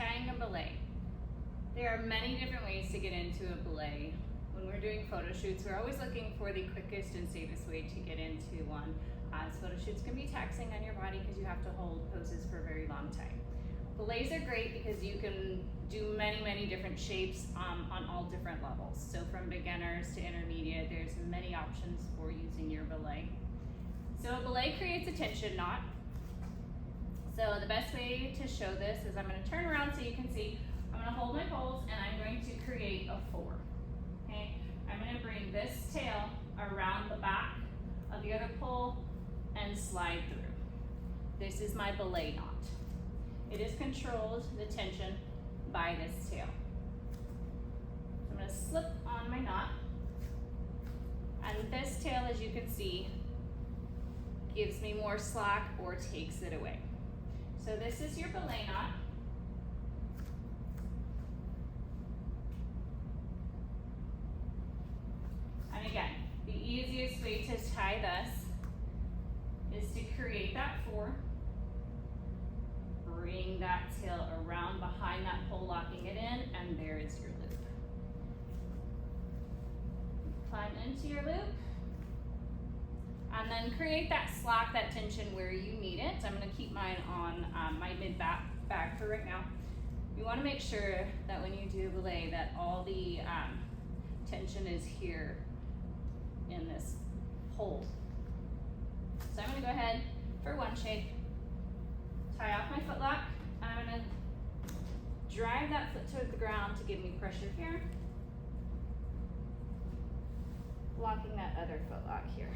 Tying a belay. There are many different ways to get into a belay. When we're doing photo shoots, we're always looking for the quickest and safest way to get into one. As photo shoots can be taxing on your body because you have to hold poses for a very long time. Belays are great because you can do many different shapes on all different levels. So from beginners to intermediate, there's many options for using your belay. So a belay creates a tension knot. So the best way to show this is I'm going to turn around so you can see. I'm going to hold my poles and I'm going to create a 4. Okay? I'm going to bring this tail around the back of the other pole and slide through. This is my belay knot. It is controlled, the tension, by this tail. So I'm going to slip on my knot, and this tail, as you can see, gives me more slack or takes it away. So this is your belay knot. And again, the easiest way to tie this is to create that 4. Bring that tail around behind that pole, locking it in, and there is your loop. Climb into your loop, and then create that slack, that tension where you need it. I'm going to keep mine on my mid-back for right now. You want to make sure that when you do a belay that all the tension is here in this hold. So I'm going to go ahead for one shape. Tie off my foot lock, and I'm going to drive that foot to the ground to give me pressure here. Locking that other foot lock here.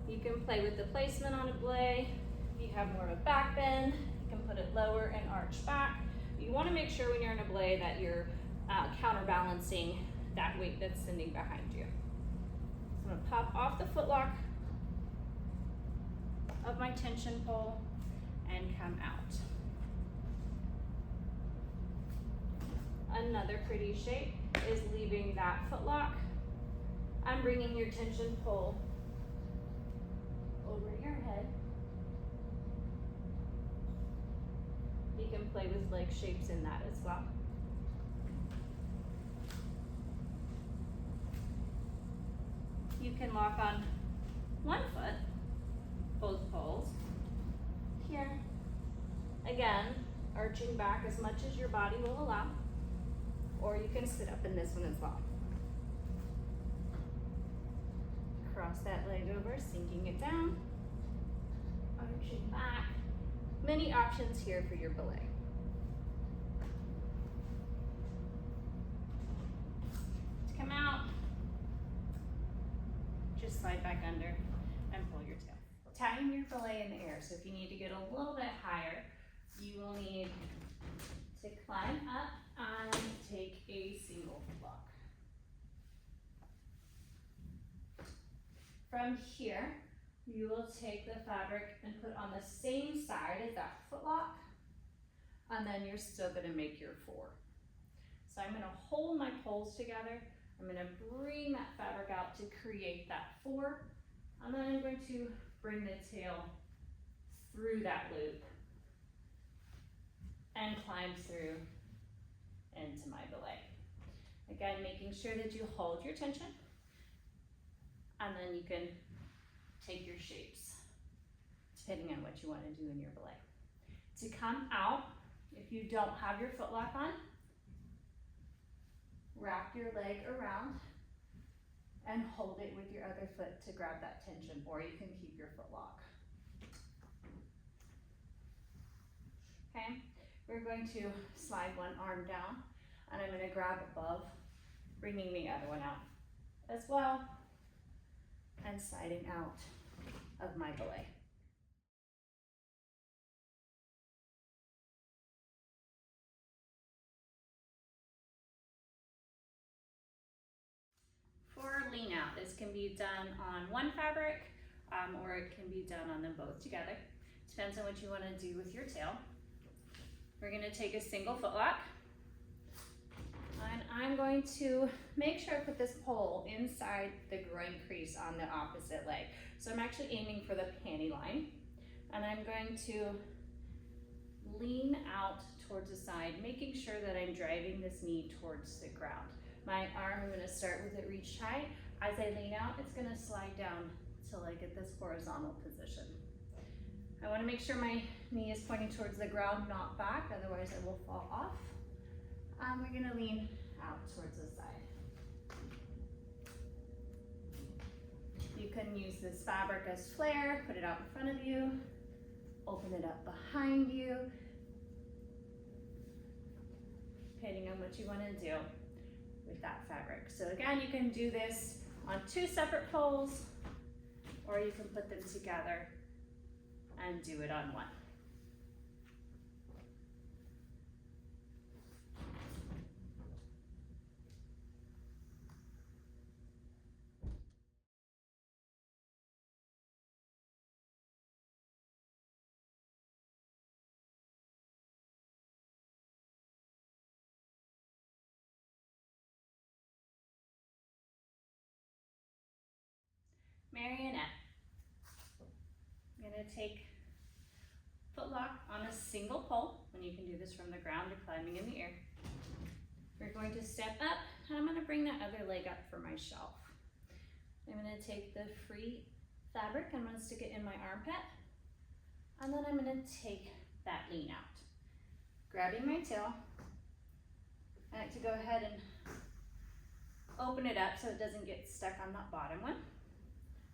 You can play with the placement on a belay. If you have more of a back bend, you can put it lower and arch back. You want to make sure when you're in a belay that you're counterbalancing that weight that's sitting behind you. So I'm going to pop off the foot lock of my tension pole and come out. Another pretty shape is leaving that foot lock and bringing your tension pole over your head. You can play with leg shapes in that as well. You can lock on one foot, both poles. Here, again, arching back as much as your body will allow, or you can sit up in this one as well. Cross that leg over, sinking it down, arching back. Many options here for your belay. To come out, just slide back under and pull your tail. Tying your belay in the air, so if you need to get a little bit higher, you will need to climb up and take a single block. From here, you will take the fabric and put on the same side as that foot lock, and then you're still going to make your 4. So I'm going to hold my poles together. I'm going to bring that fabric out to create that 4, and then I'm going to bring the tail through that loop and climb through into my belay. Again, making sure that you hold your tension, and then you can take your shapes depending on what you want to do in your belay. To come out, if you don't have your foot lock on, wrap your leg around and hold it with your other foot to grab that tension, or you can keep your foot lock. Okay, we're going to slide one arm down, and I'm going to grab above, bringing the other one out as well, and sliding out of my belay. For lean out, this can be done on one fabric or it can be done on them both together. Depends on what you want to do with your tail. We're going to take a single foot lock, and I'm going to make sure I put this pole inside the groin crease on the opposite leg. So I'm actually aiming for the panty line, and I'm going to lean out towards the side, making sure that I'm driving this knee towards the ground. My arm, I'm gonna start with it reached high. As I lean out, it's gonna slide down till I get this horizontal position. I wanna make sure my knee is pointing towards the ground, not back, otherwise I will fall off. We're gonna lean out towards the side. You can use this fabric as flare, put it out in front of you, open it up behind you, depending on what you want to do with that fabric. So again, you can do this on 2 separate poles, or you can put them together and do it on one. Marionette. I'm gonna take foot lock on a single pole, and you can do this from the ground or climbing in the air. We're going to step up, and I'm gonna bring that other leg up for my shelf. I'm gonna take the free fabric, I'm gonna stick it in my armpit, and then I'm gonna take that lean out. Grabbing my tail, I like to go ahead and open it up so it doesn't get stuck on that bottom one.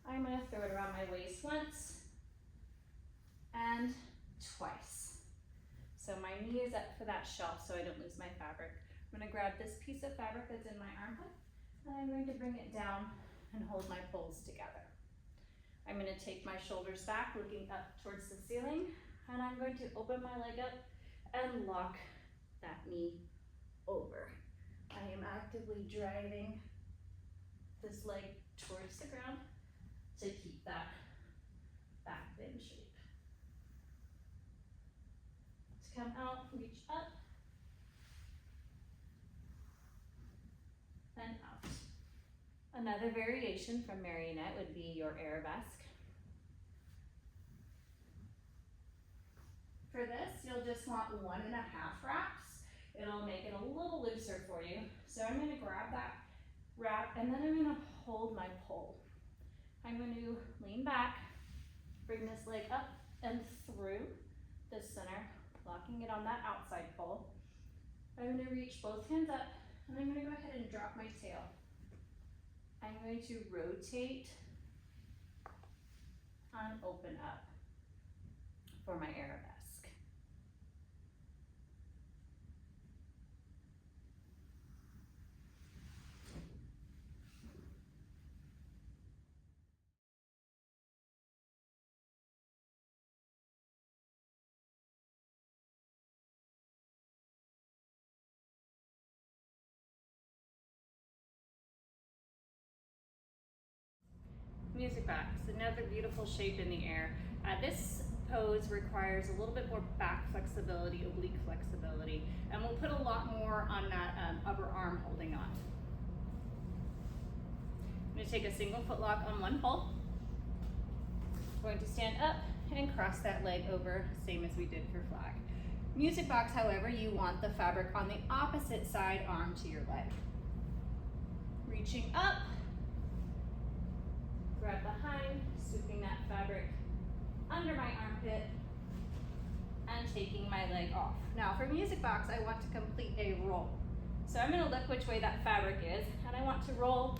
I'm gonna throw it around my waist once and twice. So my knee is up for that shelf so I don't lose my fabric. I'm gonna grab this piece of fabric that's in my armpit, and I'm going to bring it down and hold my poles together. I'm gonna take my shoulders back, looking up towards the ceiling, and I'm going to open my leg up and lock that knee over. I am actively driving this leg towards the ground to keep that back bend shape. Let's come out, reach up, and out. Another variation from marionette would be your arabesque. For this, you'll just want 1.5 wraps. It'll make it a little looser for you. So I'm gonna grab that wrap, and then I'm gonna hold my pole. I'm going to lean back, bring this leg up and through the center, locking it on that outside pole. I'm going to reach both hands up, and I'm going to go ahead and drop my tail. I'm going to rotate and open up for my arabesque. Music box, another beautiful shape in the air. This pose requires a little bit more back flexibility, oblique flexibility, and we'll put a lot more on that upper arm holding on. I'm going to take a single foot lock on one pole. Going to stand up and cross that leg over, same as we did for flag. Music box, however, you want the fabric on the opposite side arm to your leg. Reaching up, grab behind, swooping that fabric under my armpit, and taking my leg off. Now for music box, I want to complete a roll. So I'm gonna look which way that fabric is, and I want to roll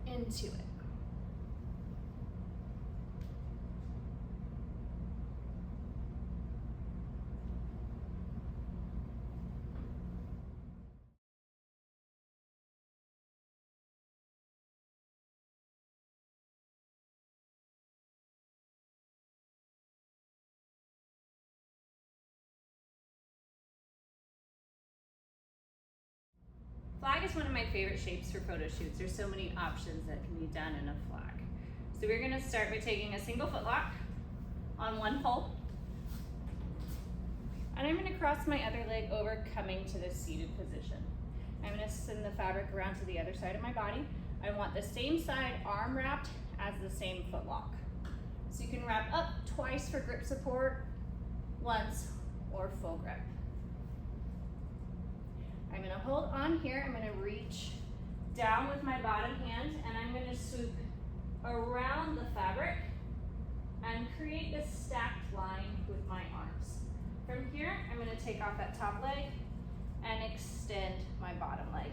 into it. Flag is one of my favorite shapes for photo shoots. There's so many options that can be done in a flag. So we're gonna start by taking a single foot lock on one pole. And I'm gonna cross my other leg over, coming to the seated position. I'm gonna send the fabric around to the other side of my body. I want the same side arm wrapped as the same foot lock. So you can wrap up twice for grip support, once or full grip. I'm gonna hold on here, I'm gonna reach down with my bottom hand and I'm gonna swoop around the fabric and create this stacked line with my arms. From here, I'm gonna take off that top leg and extend my bottom leg.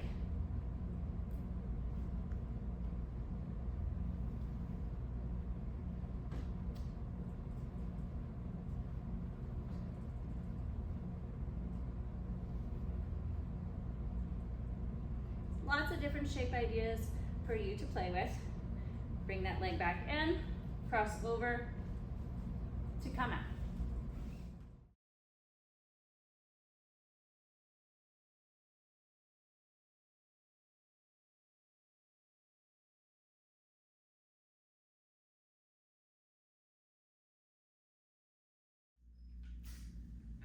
Lots of different shape ideas for you to play with. Bring that leg back in, cross over to come out.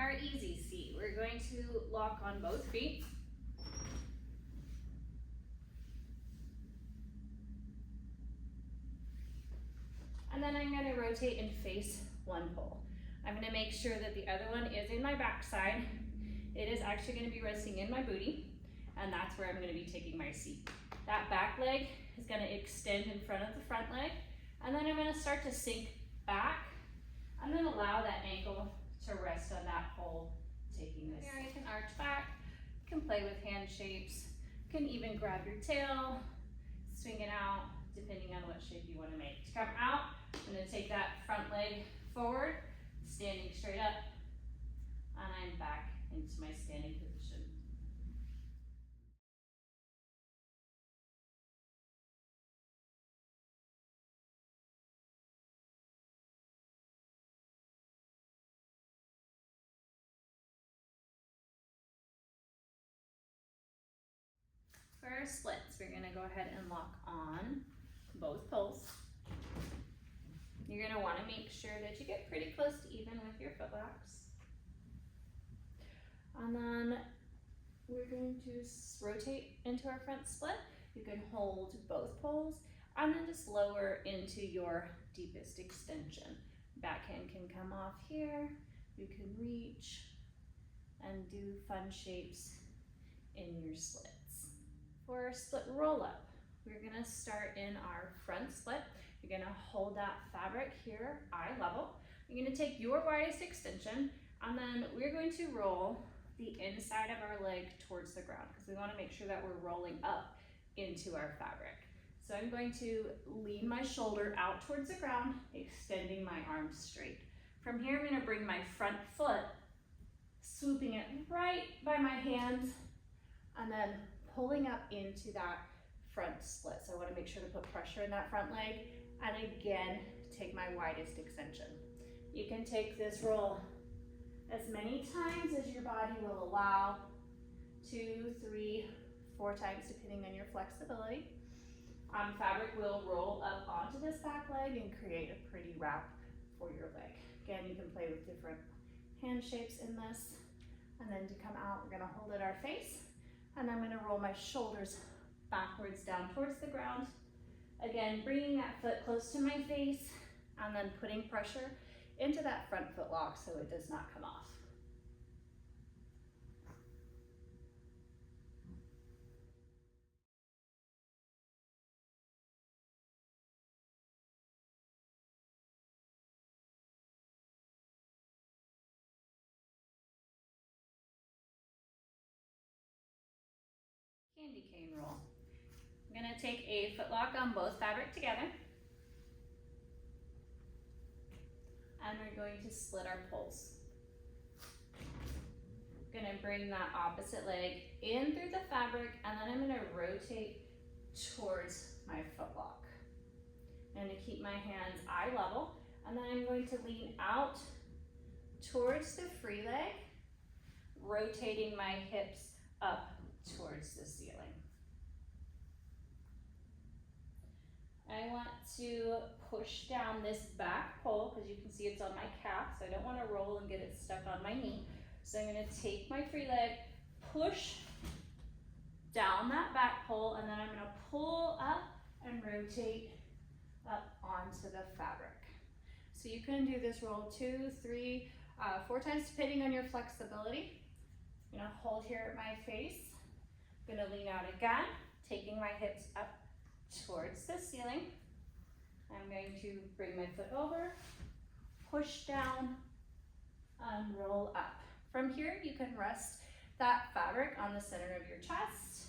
Our easy seat, we're going to lock on both feet. And then I'm gonna rotate and face one pole. I'm gonna make sure that the other one is in my backside. It is actually gonna be resting in my booty, and that's where I'm gonna be taking my seat. That back leg is gonna extend in front of the front leg, and then I'm gonna start to sink back, and then allow that ankle to rest on that pole, taking this. Here you can arch back, you can play with hand shapes, you can even grab your tail, swing it out, depending on what shape you wanna make. To come out, I'm gonna take that front leg forward, standing straight up, and I'm back into my standing position. For our splits, we're gonna go ahead and lock on both poles. You're gonna wanna make sure that you get pretty close to even with your footlocks. And then we're going to rotate into our front split. You can hold both poles and then just lower into your deepest extension. Backhand can come off here. You can reach and do fun shapes in your splits. For our split roll up, we're gonna start in our front split. You're gonna hold that fabric here, eye level. You're gonna take your widest extension, and then we're going to roll the inside of our leg towards the ground because we wanna make sure that we're rolling up into our fabric. So I'm going to lean my shoulder out towards the ground, extending my arms straight. From here, I'm gonna bring my front foot, swooping it right by my hands, and then pulling up into that front split. So I wanna make sure to put pressure in that front leg, and again, take my widest extension. You can take this roll as many times as your body will allow, 2, 3, 4 times, depending on your flexibility. Fabric will roll up onto this back leg and create a pretty wrap for your leg. Again, you can play with different hand shapes in this. And then to come out, we're gonna hold at our face, and I'm gonna roll my shoulders backwards down towards the ground. Again, bringing that foot close to my face, and then putting pressure into that front foot lock so it does not come off. Candy cane roll. I'm gonna take a foot lock on both fabric together, and we're going to split our poles. Gonna bring that opposite leg in through the fabric, and then I'm gonna rotate towards my foot lock. I'm gonna keep my hands eye level, and then I'm going to lean out towards the free leg, rotating my hips up towards the ceiling. I want to push down this back pole because you can see it's on my calf, so I don't want to roll and get it stuck on my knee. So I'm going to take my free leg, push down that back pole, and then I'm going to pull up and rotate up onto the fabric. So you can do this roll 2, 3, 4 times depending on your flexibility. I'm gonna hold here at my face. I'm gonna lean out again, taking my hips up towards the ceiling. I'm going to bring my foot over, push down, and roll up. From here, you can rest that fabric on the center of your chest.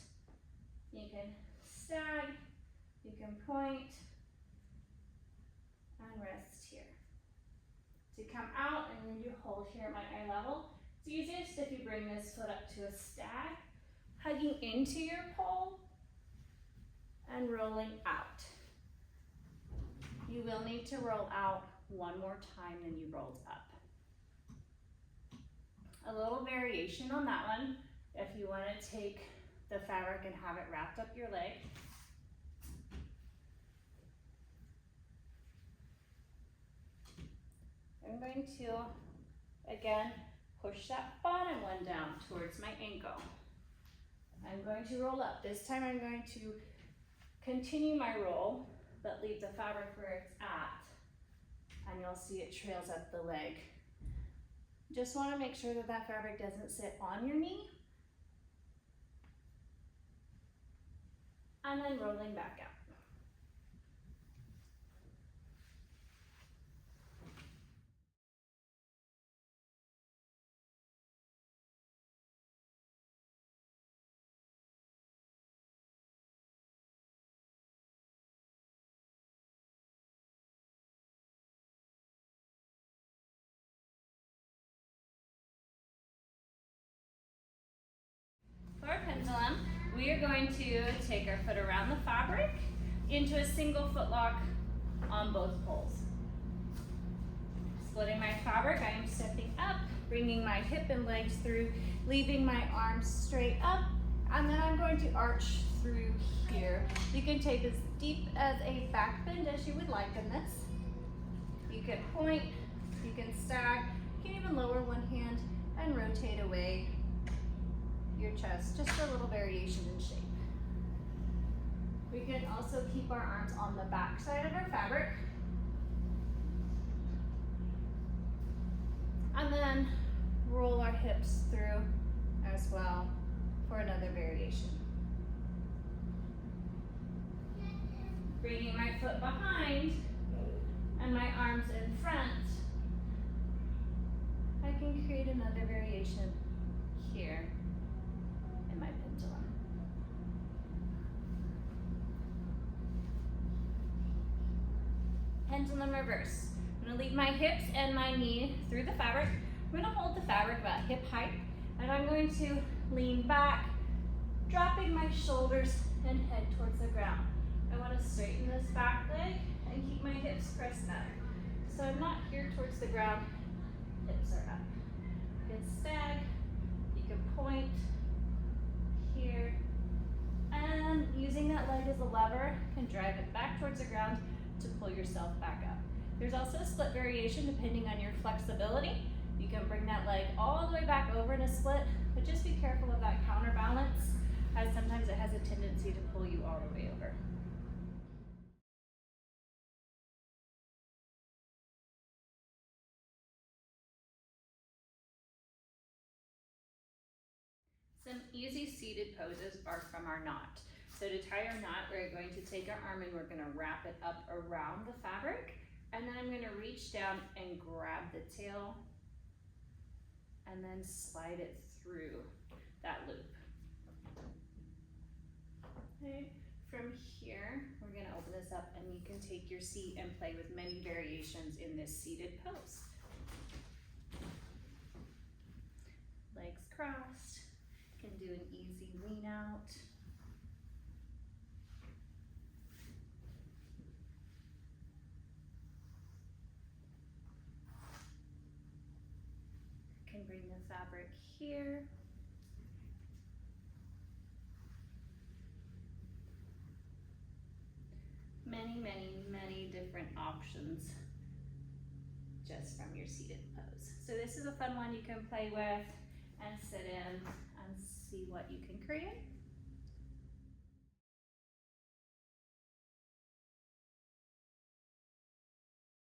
You can stag, you can point, and rest here. To come out, I'm going to hold here at my eye level. It's easiest if you bring this foot up to a stag, hugging into your pole, and rolling out. You will need to roll out one more time than you rolled up. A little variation on that one, if you want to take the fabric and have it wrapped up your leg. I'm going to, again, push that bottom one down towards my ankle. I'm going to roll up. This time I'm going to continue my roll, but leave the fabric where it's at, and you'll see it trails up the leg. Just want to make sure that that fabric doesn't sit on your knee, and then rolling back out. For our pendulum, we are going to take our foot around the fabric into a single foot lock on both poles. Splitting my fabric, I am stepping up, bringing my hip and legs through, leaving my arms straight up, and then I'm going to arch through here. You can take as deep as a back bend as you would like in this. You can point, you can stag, you can even lower one hand and rotate away your chest, just a little variation in shape. We can also keep our arms on the back side of our fabric. And then roll our hips through as well for another variation. Bringing my foot behind and my arms in front, I can create another variation here in my pendulum. Pendulum reverse. I'm going to leave my hips and my knee through the fabric. I'm going to hold the fabric about hip height, and I'm going to lean back, dropping my shoulders and head towards the ground. I want to straighten this back leg and keep my hips pressed back. So I'm not here towards the ground, hips are up. You can stag, you can point here, and using that leg as a lever can drive it back towards the ground to pull yourself back up. There's also a split variation depending on your flexibility. You can bring that leg all the way back over in a split, but just be careful of that counterbalance, as sometimes it has a tendency to pull you all the way over. Some easy seated poses are from our knot. So to tie our knot, we're going to take our arm and we're going to wrap it up around the fabric, and then I'm going to reach down and grab the tail and then slide it through that loop. Okay. From here, we're going to open this up, and you can take your seat and play with many variations in this seated pose. Legs crossed, can do an easy lean out. Can bring the fabric here. Many different options just from your seated pose. So this is a fun one you can play with and sit in and see what you can create.